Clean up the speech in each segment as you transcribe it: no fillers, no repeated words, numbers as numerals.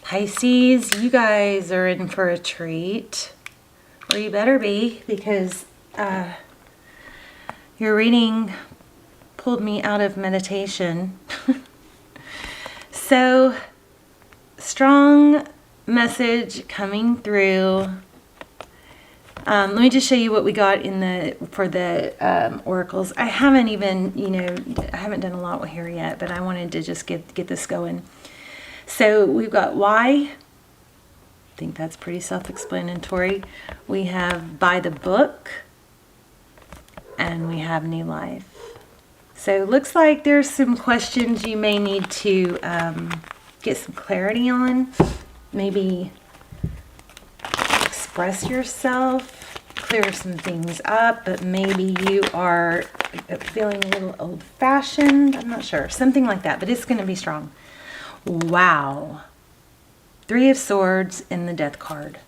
Pisces, you guys are in for a treat. Or you better be, because your reading pulled me out of meditation. So, strong message coming through. Let me just show you what we got for the oracles. I haven't even, I haven't done a lot here yet, but I wanted to just get this going. So we've got why. I think that's pretty self-explanatory. We have by the book, and we have new life. So it looks like there's some questions you may need to get some clarity on. Maybe express yourself, clear some things up, but maybe you are feeling a little old-fashioned. I'm not sure. Something like that, but it's going to be strong. Wow. 3 of Swords in the Death card.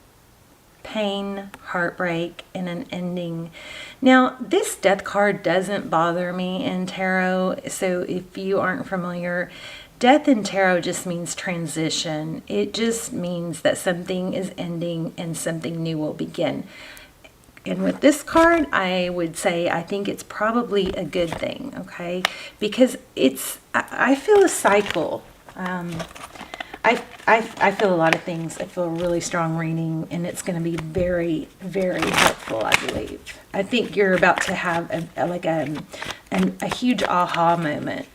Pain, heartbreak, and an ending. Now, this Death card doesn't bother me in tarot. So if you aren't familiar, Death in tarot just means transition. It just means that something is ending and something new will begin. And with this card, I would say I think it's probably a good thing, okay? Because I feel a cycle. I feel a lot of things. I feel a really strong reading, and it's going to be very, very helpful, I believe. I think you're about to have a huge aha moment.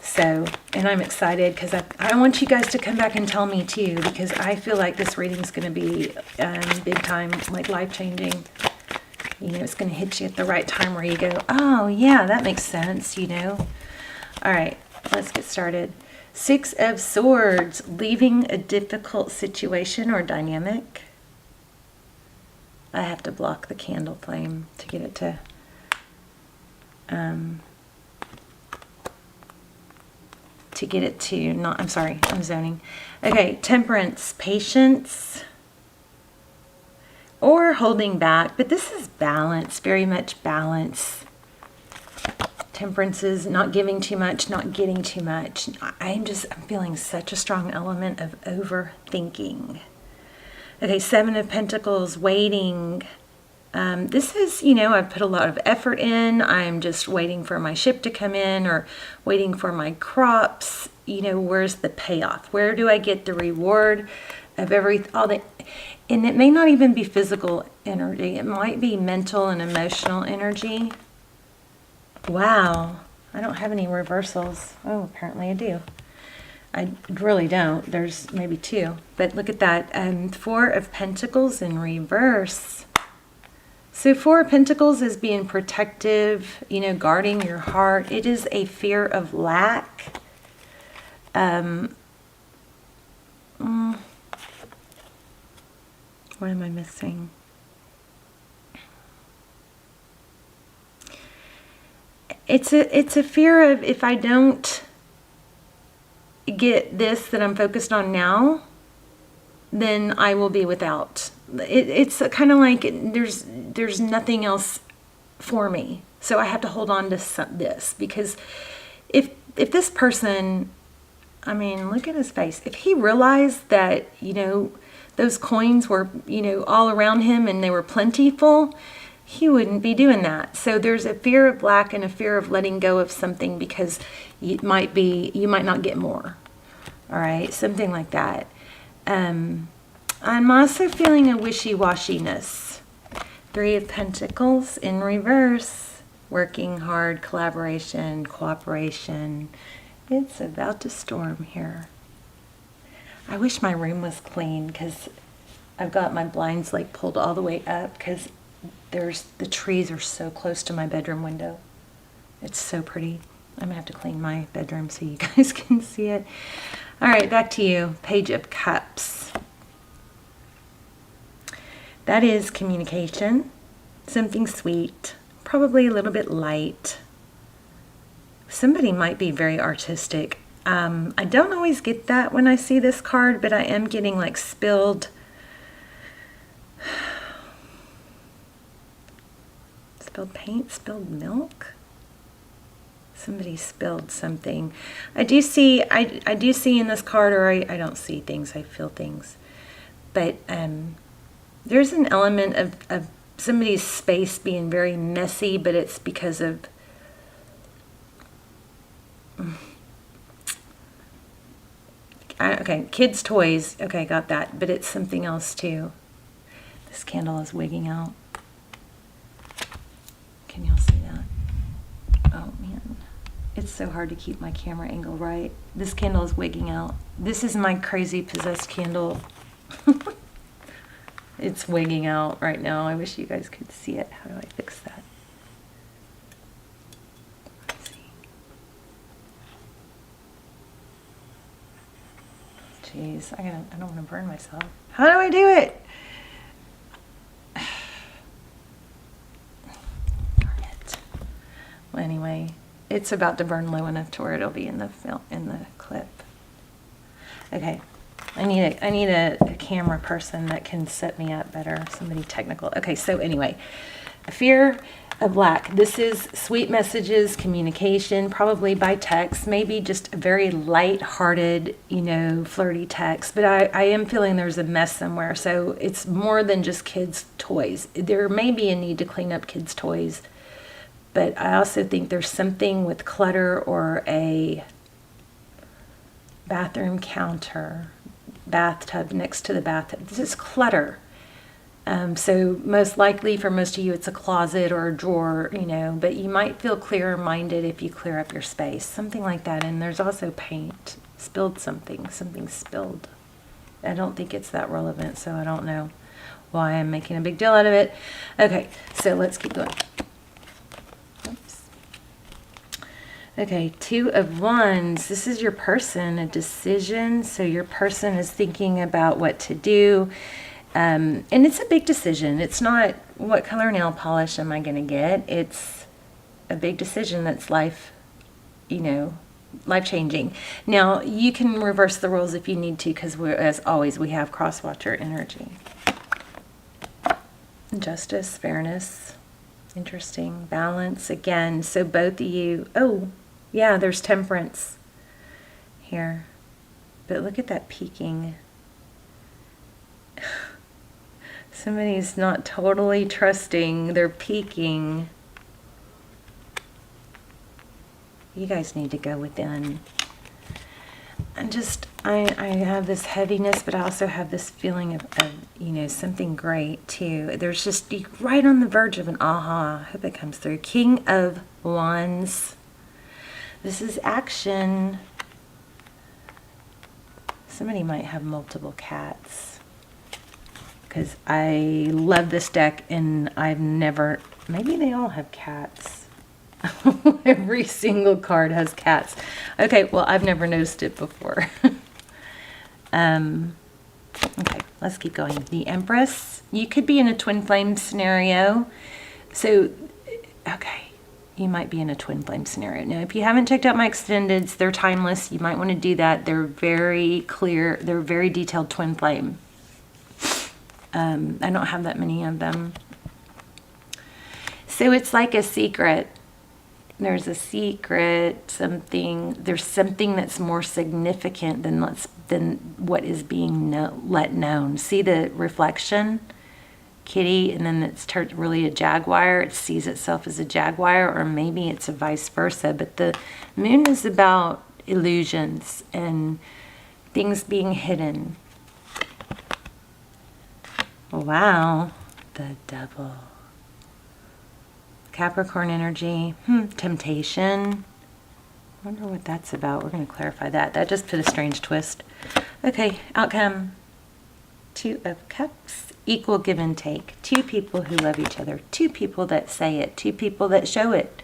So, and I'm excited because I want you guys to come back and tell me too, because I feel like this reading is going to be big time, like life-changing. It's going to hit you at the right time where you go, oh yeah, that makes sense, All right, let's get started. 6 of Swords, leaving a difficult situation or dynamic. I have to block the candle flame to get it to not, I'm sorry, I'm zoning. Okay, Temperance, patience, or holding back, but this is balance, very much balance. Temperance is not giving too much, not getting too much. I'm feeling such a strong element of overthinking. Okay, 7 of Pentacles, waiting. This is, I've put a lot of effort in. I'm just waiting for my ship to come in or waiting for my crops. Where's the payoff? Where do I get the reward of all that? And it may not even be physical energy. It might be mental and emotional energy. Wow. I don't have any reversals. Oh, apparently I do. I really don't. There's maybe 2. But look at that. 4 of Pentacles in reverse. So 4 of Pentacles is being protective, guarding your heart. It is a fear of lack. What am I missing? It's a fear of, if I don't get this that I'm focused on now, then I will be without. It's kind of like there's nothing else for me, so I have to hold on to this, because if this person, I mean, look at his face. If he realized that those coins were all around him and they were plentiful, he wouldn't be doing that. So there's a fear of lack and a fear of letting go of something because you might not get more. All right, something like that. I'm also feeling a wishy-washiness. 3 of Pentacles in reverse. Working hard, collaboration, cooperation. It's about to storm here. I wish my room was clean, because I've got my blinds pulled all the way up, because the trees are so close to my bedroom window. It's so pretty. I'm going to have to clean my bedroom so you guys can see it. All right, back to you. Page of Cups. That is communication. Something sweet. Probably a little bit light. Somebody might be very artistic. I don't always get that when I see this card, but I am getting spilled paint, spilled milk. Somebody spilled something. I do see in this card, or I don't see things, I feel things. But there's an element of somebody's space being very messy, but it's because of okay, kids' toys. Okay, got that. But it's something else too. This candle is wigging out. Can y'all see that? Oh man, it's so hard to keep my camera angle right. This candle is wigging out. This is my crazy possessed candle. It's wigging out right now. I wish you guys could see it. How do I fix that? Let's see. Jeez, I don't want to burn myself. How do I do it? Darn it. Well, anyway, it's about to burn low enough to where it'll be in the clip. Okay. I need a camera person that can set me up better. Somebody technical. Okay, so anyway, fear of lack. This is sweet messages, communication, probably by text, maybe just a very light-hearted, flirty text. But I am feeling there's a mess somewhere. So it's more than just kids' toys. There may be a need to clean up kids' toys. But I also think there's something with clutter or a bathroom counter, bathtub next to the bathtub. This is clutter. So most likely for most of you, it's a closet or a drawer, but you might feel clearer minded if you clear up your space, something like that. And there's also paint, spilled something spilled. I don't think it's that relevant, so I don't know why I'm making a big deal out of it. Okay, so let's keep going. Oops. Okay, Two of Wands. This is your person, a decision. So your person is thinking about what to do. And it's a big decision. It's not what color nail polish am I going to get. It's a big decision that's life-changing. Now, you can reverse the roles if you need to, because as always, we have cross-watcher energy. Justice, fairness, interesting, balance again. So both of you, oh, yeah, there's temperance here. But look at that peaking. Somebody's not totally trusting. They're peeking. You guys need to go within. And just, I have this heaviness, but I also have this feeling of something great too. There's just, you're right on the verge of an aha. I hope it comes through. King of Wands. This is action. Somebody might have multiple cats. Because I love this deck and I've never, maybe they all have cats. Every single card has cats. Okay, well, I've never noticed it before. Okay, let's keep going. The Empress. You could be in a twin flame scenario. So, okay, you might be in a twin flame scenario. Now, if you haven't checked out my extendeds, they're timeless. You might want to do that. They're very clear. They're very detailed twin flame. I don't have that many of them. So it's like a secret. There's a secret, there's something that's more significant than what is being let known. See the reflection? Kitty, and then it's really a jaguar. It sees itself as a jaguar, or maybe it's a vice versa. But the moon is about illusions and things being hidden. Wow, the Devil. Capricorn energy, temptation. I wonder what that's about. We're going to clarify that. That just put a strange twist. Okay, outcome. Two of Cups, equal give and take. Two people who love each other. Two people that say it. Two people that show it.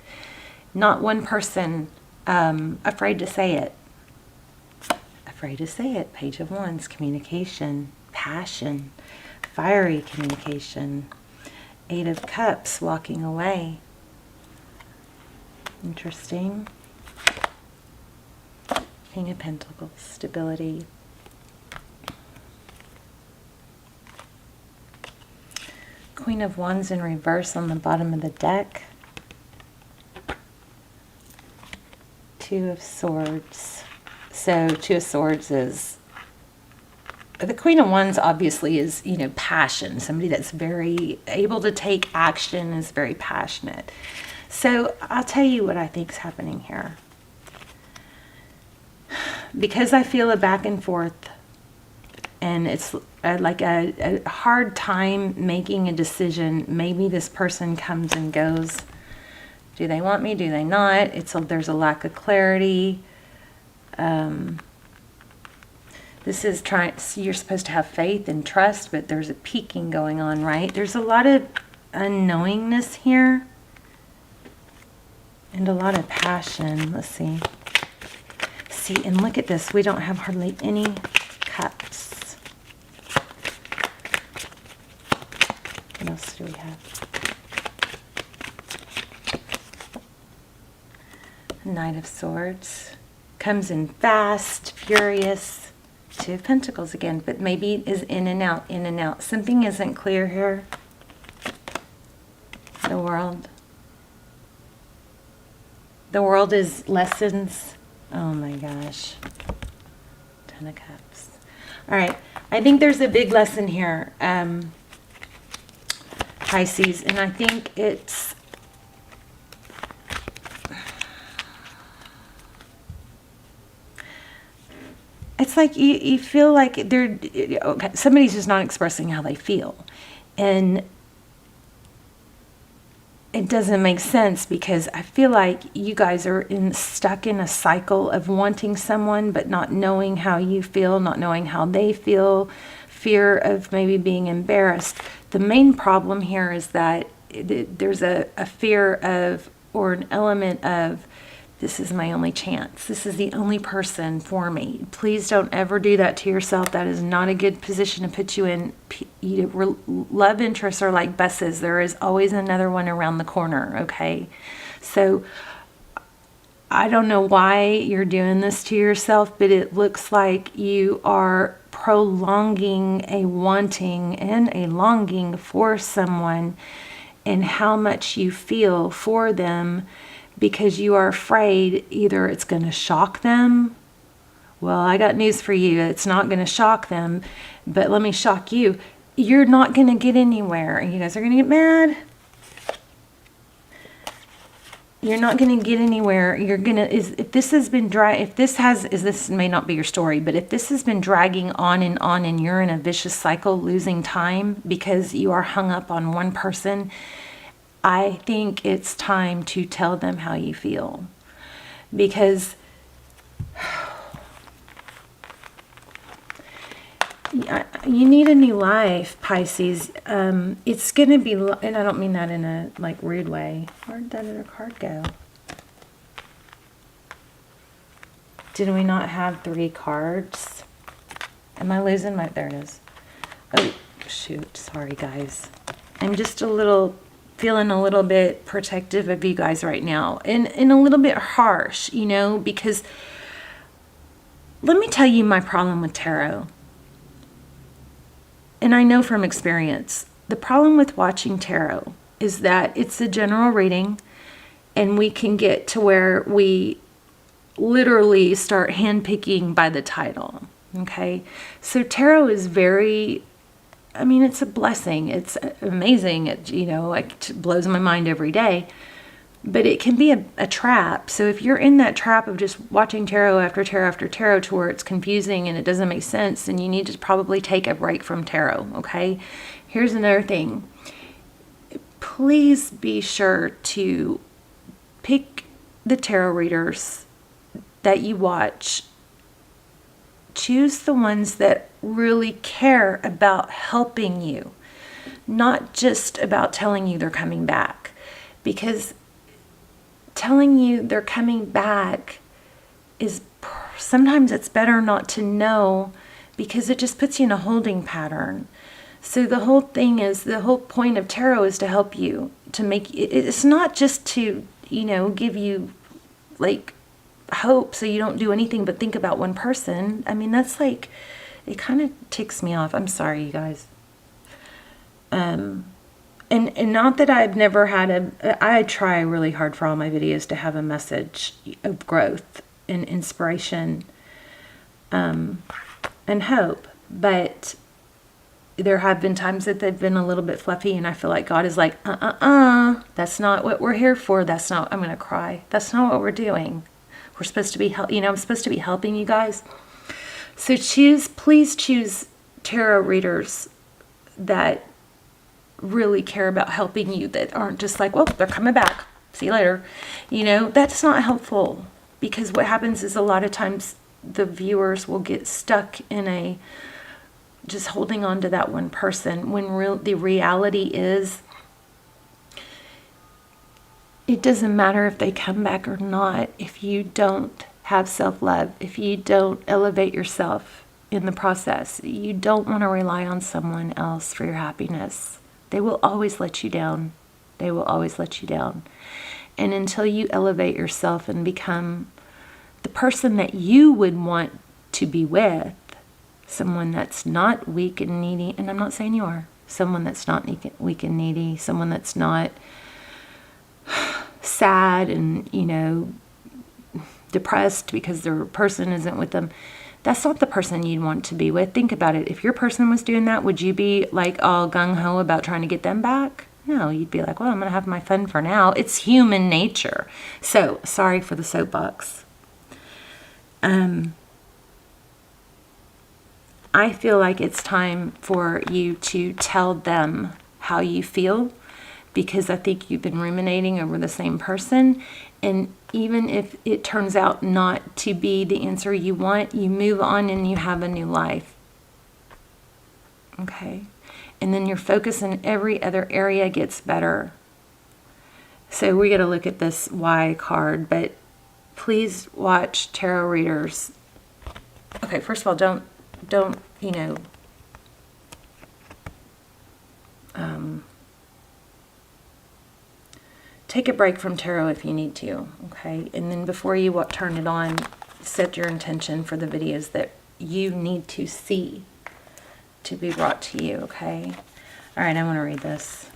Not one person afraid to say it. Afraid to say it. Page of Wands, communication, passion. Fiery communication. Eight of Cups, walking away. Interesting. King of Pentacles, stability. Queen of Wands in reverse on the bottom of the deck. Two of Swords. So Two of Swords is, the Queen of Wands obviously is, you know, passion. Somebody that's very able to take action, is very passionate. So I'll tell you what I think is happening here. Because I feel a back and forth, and it's like a hard time making a decision. Maybe this person comes and goes. Do they want me? Do they not? There's a lack of clarity. This is you're supposed to have faith and trust, but there's a peaking going on, right? There's a lot of unknowingness here. And a lot of passion. Let's see. See, and look at this. We don't have hardly any cups. What else do we have? Knight of Swords. Comes in fast, furious. Two of Pentacles again, but maybe it is in and out, in and out. Something isn't clear here. The World. The World is lessons. Oh my gosh. Ten of Cups. All right. I think there's a big lesson here, Pisces, and I think it's like you feel like somebody's just not expressing how they feel, and it doesn't make sense, because I feel like you guys are stuck in a cycle of wanting someone but not knowing how you feel, not knowing how they feel, fear of maybe being embarrassed. The main problem here is that there's a fear of, or an element of, this is my only chance. This is the only person for me. Please don't ever do that to yourself. That is not a good position to put you in. Love interests are like buses. There is always another one around the corner, okay? So I don't know why you're doing this to yourself, but it looks like you are prolonging a wanting and a longing for someone, and how much you feel for them, because you are afraid either it's going to shock them. Well, I got news for you. It's not going to shock them, but let me shock you. You're not going to get anywhere, and you guys are going to get mad. You're not going to get anywhere. You're going to, if this has been this may not be your story, but if this has been dragging on, and you're in a vicious cycle, losing time because you are hung up on one person, I think it's time to tell them how you feel, because you need a new life, Pisces. It's going to be, and I don't mean that in a like rude way. Where did that other card go? Did we not have 3 cards? Am I losing my, there it is. Oh, shoot. Sorry, guys. I'm just feeling a little bit protective of you guys right now, and a little bit harsh, you know, because let me tell you my problem with tarot. And I know from experience, the problem with watching tarot is that it's a general reading, and we can get to where we literally start handpicking by the title. Okay, so tarot is very, I mean, it's a blessing. It's amazing. It, you know, it blows my mind every day. But it can be a trap. So if you're in that trap of just watching tarot after tarot after tarot to where it's confusing and it doesn't make sense, then you need to probably take a break from tarot, okay? Here's another thing. Please be sure to pick the tarot readers that you watch. Choose the ones that really care about helping you, not just about telling you they're coming back. Because telling you they're coming back is, sometimes it's better not to know, because it just puts you in a holding pattern. So the whole thing is, the whole point of tarot is to help you, to make, it's not just to, you know, give you like hope so you don't do anything but think about one person. I mean, that's like, it kind of ticks me off. I'm sorry, you guys. And And not that I've never had I try really hard for all my videos to have a message of growth and inspiration, and hope. But there have been times that they've been a little bit fluffy, and I feel like God is like, that's not what we're here for. That's not, I'm going to cry. That's not what we're doing. We're supposed to be, I'm supposed to be helping you guys. So please choose tarot readers that really care about helping you, that aren't just like, well, they're coming back. See you later. That's not helpful, because what happens is a lot of times the viewers will get stuck in just holding on to that one person, when the reality is, it doesn't matter if they come back or not. If you don't have self-love, if you don't elevate yourself in the process, you don't want to rely on someone else for your happiness. They will always let you down. They will always let you down. And until you elevate yourself and become the person that you would want to be with, someone that's not weak and needy, and I'm not saying you are, someone that's not weak and needy, someone that's not sad and, depressed because their person isn't with them, that's not the person you'd want to be with. Think about it. If your person was doing that, would you be like all gung-ho about trying to get them back? No, you'd be like, well, I'm going to have my fun for now. It's human nature. So, sorry for the soapbox. I feel like it's time for you to tell them how you feel, because I think you've been ruminating over the same person. And even if it turns out not to be the answer you want, you move on and you have a new life. Okay? And then your focus in every other area gets better. So we're going to look at this Y card, but please watch tarot readers. Okay, first of all, don't take a break from tarot if you need to, okay? And then before you turn it on, set your intention for the videos that you need to see to be brought to you, okay? All right, I want to read this.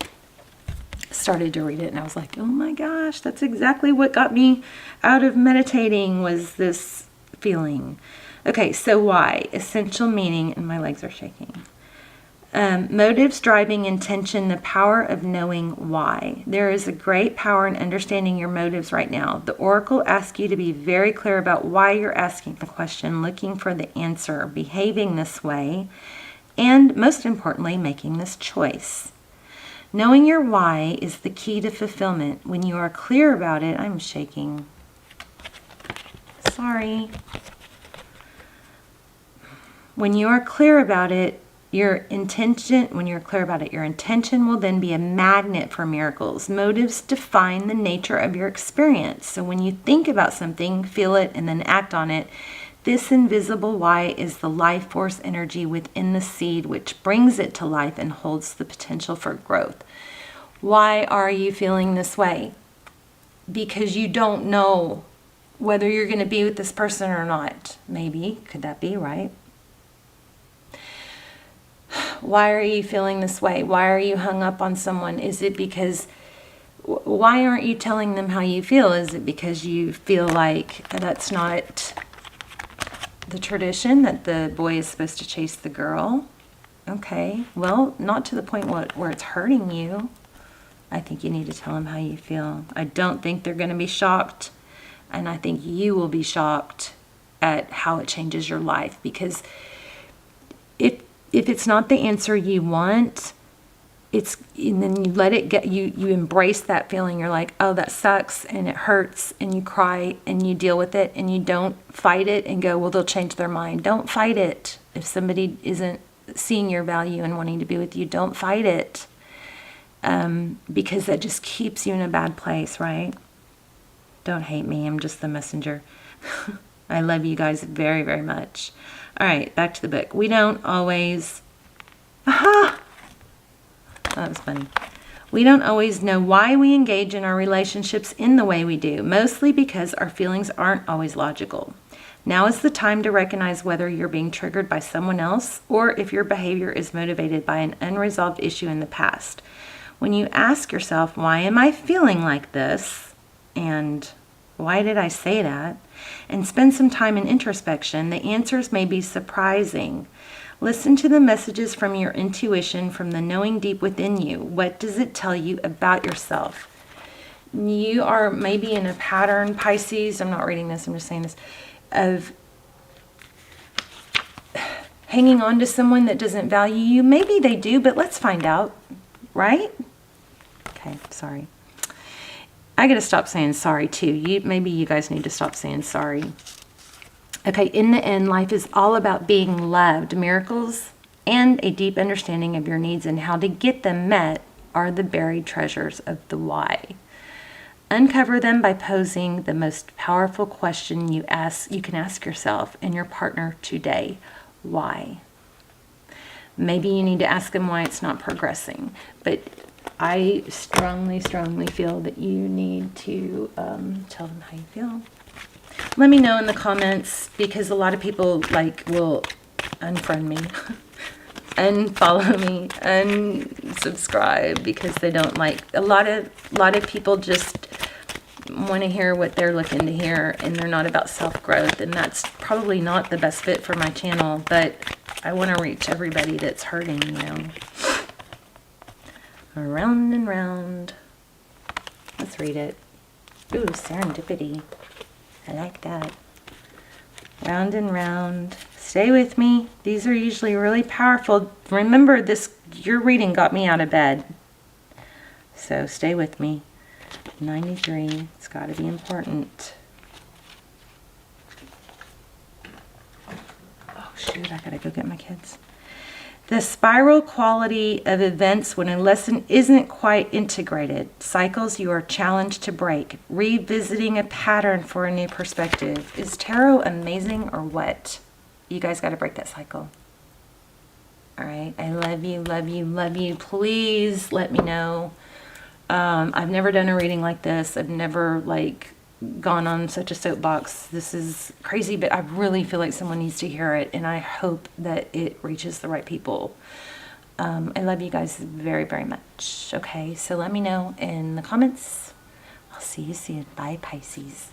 Started to read it and I was like, oh my gosh, that's exactly what got me out of meditating, was this feeling. Okay, so why? Essential meaning, and my legs are shaking. Motives, driving intention, the power of knowing why. There is a great power in understanding your motives right now. The oracle asks you to be very clear about why you're asking the question, looking for the answer, behaving this way, and most importantly, making this choice. Knowing your why is the key to fulfillment. When you are clear about it, I'm shaking. Sorry. When you are clear about it, your intention will then be a magnet for miracles. Motives define the nature of your experience. So when you think about something, feel it, and then act on it, this invisible why is the life force energy within the seed, which brings it to life and holds the potential for growth. Why are you feeling this way? Because you don't know whether you're going to be with this person or not. Maybe. Could that be, right? Why are you feeling this way? Why are you hung up on someone? Is it because, why aren't you telling them how you feel? Is it because you feel like that's not the tradition, that the boy is supposed to chase the girl? Okay, well, not to the point where it's hurting you. I think you need to tell them how you feel. I don't think they're going to be shocked, and I think you will be shocked at how it changes your life, because if it's not the answer you want, and then you let it get, you embrace that feeling. You're like, oh, that sucks, and it hurts, and you cry, and you deal with it, and you don't fight it and go, well, they'll change their mind. Don't fight it. If somebody isn't seeing your value and wanting to be with you, don't fight it, because that just keeps you in a bad place, right? Don't hate me. I'm just the messenger. I love you guys very, very much. All right, back to the book. We don't always... Aha! That was funny. We don't always know why we engage in our relationships in the way we do, mostly because our feelings aren't always logical. Now is the time to recognize whether you're being triggered by someone else or if your behavior is motivated by an unresolved issue in the past. When you ask yourself, why am I feeling like this? And why did I say that? And spend some time in introspection, the answers may be surprising. Listen to the messages from your intuition, from the knowing deep within you. What does it tell you about yourself? You are maybe in a pattern, Pisces, I'm not reading this, I'm just saying this, of hanging on to someone that doesn't value you. Maybe they do, but let's find out, right? Okay, sorry. I gotta stop saying sorry too. Maybe you guys need to stop saying sorry. Okay, in the end, life is all about being loved. Miracles and a deep understanding of your needs and how to get them met are the buried treasures of the why. Uncover them by posing the most powerful question you can ask yourself and your partner today. Why? Maybe you need to ask them why it's not progressing, but I strongly feel that you need to tell them how you feel. Let me know in the comments, because a lot of people will unfriend me, unfollow me, unsubscribe because they don't like. A lot of people just want to hear what they're looking to hear, and they're not about self-growth, and that's probably not the best fit for my channel, but I want to reach everybody that's hurting, Around and round. Let's read it. Ooh, serendipity. I like that. Round and round. Stay with me. These are usually really powerful. Remember, your reading got me out of bed. So stay with me. 93. It's got to be important. Oh, shoot. I got to go get my kids. The spiral quality of events when a lesson isn't quite integrated. Cycles you are challenged to break. Revisiting a pattern for a new perspective. Is tarot amazing or what? You guys got to break that cycle. All right. I love you, love you, love you. Please let me know. I've never done a reading like this. I've never gone on such a soapbox. This is crazy, but I really feel like someone needs to hear it, and I hope that it reaches the right people. I love you guys very, very much. Okay, so let me know in the comments. I'll see you soon. Bye, Pisces.